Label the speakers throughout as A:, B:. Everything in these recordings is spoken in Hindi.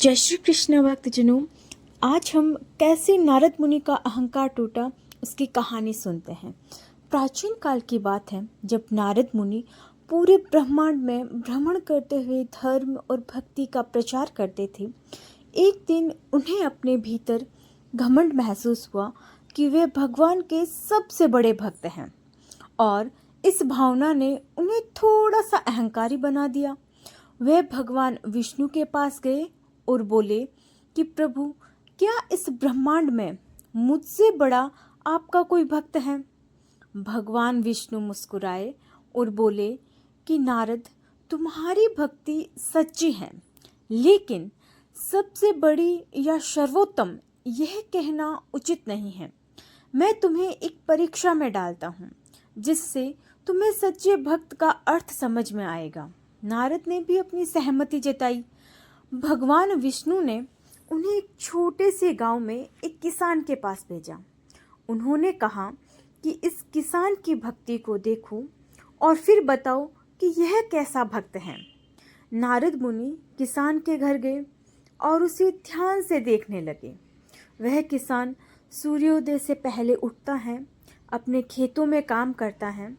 A: जय श्री कृष्ण भक्तजनों। आज हम कैसे नारद मुनि का अहंकार टूटा उसकी कहानी सुनते हैं। प्राचीन काल की बात है जब नारद मुनि पूरे ब्रह्मांड में भ्रमण करते हुए धर्म और भक्ति का प्रचार करते थे। एक दिन उन्हें अपने भीतर घमंड महसूस हुआ कि वे भगवान के सबसे बड़े भक्त हैं और इस भावना ने उन्हें थोड़ा सा अहंकारी बना दिया। वे भगवान विष्णु के पास गए और बोले कि प्रभु, क्या इस ब्रह्मांड में मुझसे बड़ा आपका कोई भक्त है? भगवान विष्णु मुस्कुराए और बोले कि नारद, तुम्हारी भक्ति सच्ची है, लेकिन सबसे बड़ी या सर्वोत्तम यह कहना उचित नहीं है। मैं तुम्हें एक परीक्षा में डालता हूँ जिससे तुम्हें सच्चे भक्त का अर्थ समझ में आएगा। नारद ने भी अपनी सहमति जताई। भगवान विष्णु ने उन्हें एक छोटे से गांव में एक किसान के पास भेजा। उन्होंने कहा कि इस किसान की भक्ति को देखो और फिर बताओ कि यह कैसा भक्त है। नारद मुनि किसान के घर गए और उसे ध्यान से देखने लगे। वह किसान सूर्योदय से पहले उठता है, अपने खेतों में काम करता है,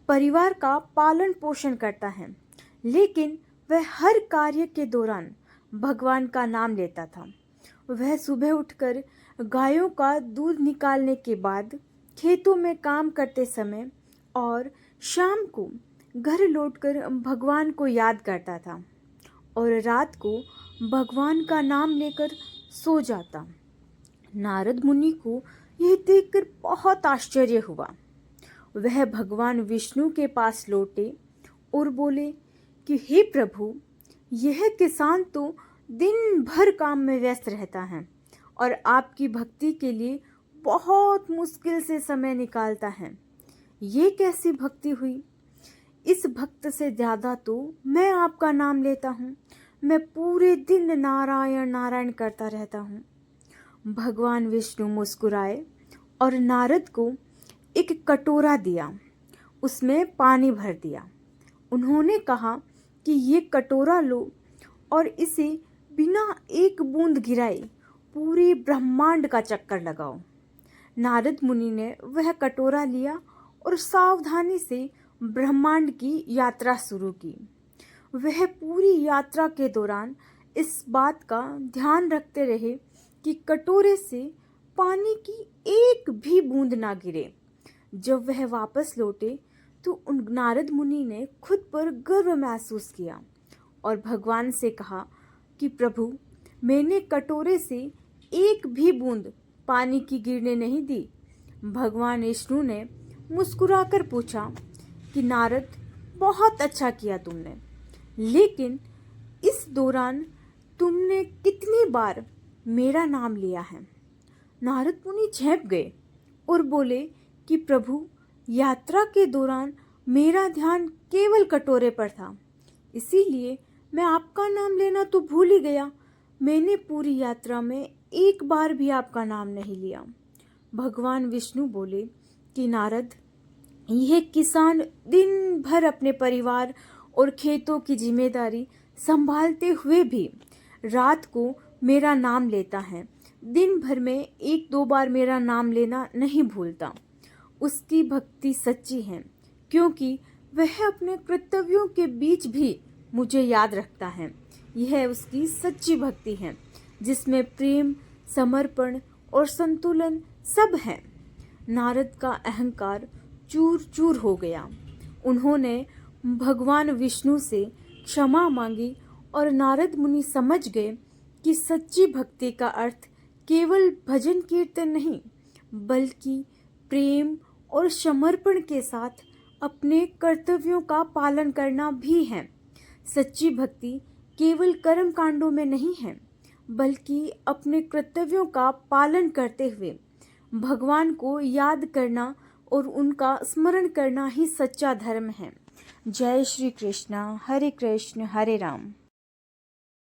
A: परिवार का पालन पोषण करता है, लेकिन वह हर कार्य के दौरान भगवान का नाम लेता था। वह सुबह उठकर गायों का दूध निकालने के बाद खेतों में काम करते समय और शाम को घर लौटकर भगवान को याद करता था और रात को भगवान का नाम लेकर सो जाता। नारद मुनि को यह देखकर बहुत आश्चर्य हुआ। वह भगवान विष्णु के पास लौटे और बोले कि हे प्रभु, यह किसान तो दिन भर काम में व्यस्त रहता है और आपकी भक्ति के लिए बहुत मुश्किल से समय निकालता है। ये कैसी भक्ति हुई? इस भक्त से ज़्यादा तो मैं आपका नाम लेता हूँ। मैं पूरे दिन नारायण नारायण करता रहता हूँ। भगवान विष्णु मुस्कुराए और नारद को एक कटोरा दिया। उसमें पानी भर दिया। उन्होंने कहा कि ये कटोरा लो और इसे बिना एक बूंद गिराए पूरे ब्रह्मांड का चक्कर लगाओ। नारद मुनि ने वह कटोरा लिया और सावधानी से ब्रह्मांड की यात्रा शुरू की। वह पूरी यात्रा के दौरान इस बात का ध्यान रखते रहे कि कटोरे से पानी की एक भी बूंद ना गिरे। जब वह वापस लौटे तो उन नारद मुनि ने खुद पर गर्व महसूस किया और भगवान से कहा कि प्रभु, मैंने कटोरे से एक भी बूंद पानी की गिरने नहीं दी। भगवान विष्णु ने मुस्कुराकर पूछा कि नारद, बहुत अच्छा किया तुमने, लेकिन इस दौरान तुमने कितनी बार मेरा नाम लिया है? नारद मुनि झेंप गए और बोले कि प्रभु, यात्रा के दौरान मेरा ध्यान केवल कटोरे पर था, इसीलिए मैं आपका नाम लेना तो भूल ही गया। मैंने पूरी यात्रा में एक बार भी आपका नाम नहीं लिया। भगवान विष्णु बोले कि नारद, यह किसान दिन भर अपने परिवार और खेतों की जिम्मेदारी संभालते हुए भी रात को मेरा नाम लेता है। दिन भर में एक दो बार मेरा नाम लेना नहीं भूलता। उसकी भक्ति सच्ची है, क्योंकि वह अपने कर्तव्यों के बीच भी मुझे याद रखता है। यह उसकी सच्ची भक्ति है, जिसमें प्रेम, समर्पण और संतुलन सब है। नारद का अहंकार चूर चूर हो गया। उन्होंने भगवान विष्णु से क्षमा मांगी और नारद मुनि समझ गए कि सच्ची भक्ति का अर्थ केवल भजन कीर्तन नहीं, बल्कि प्रेम और समर्पण के साथ अपने कर्तव्यों का पालन करना भी है। सच्ची भक्ति केवल कर्म कांडों में नहीं है, बल्कि अपने कर्तव्यों का पालन करते हुए भगवान को याद करना और उनका स्मरण करना ही सच्चा धर्म है। जय श्री कृष्ण। हरे कृष्ण हरे राम।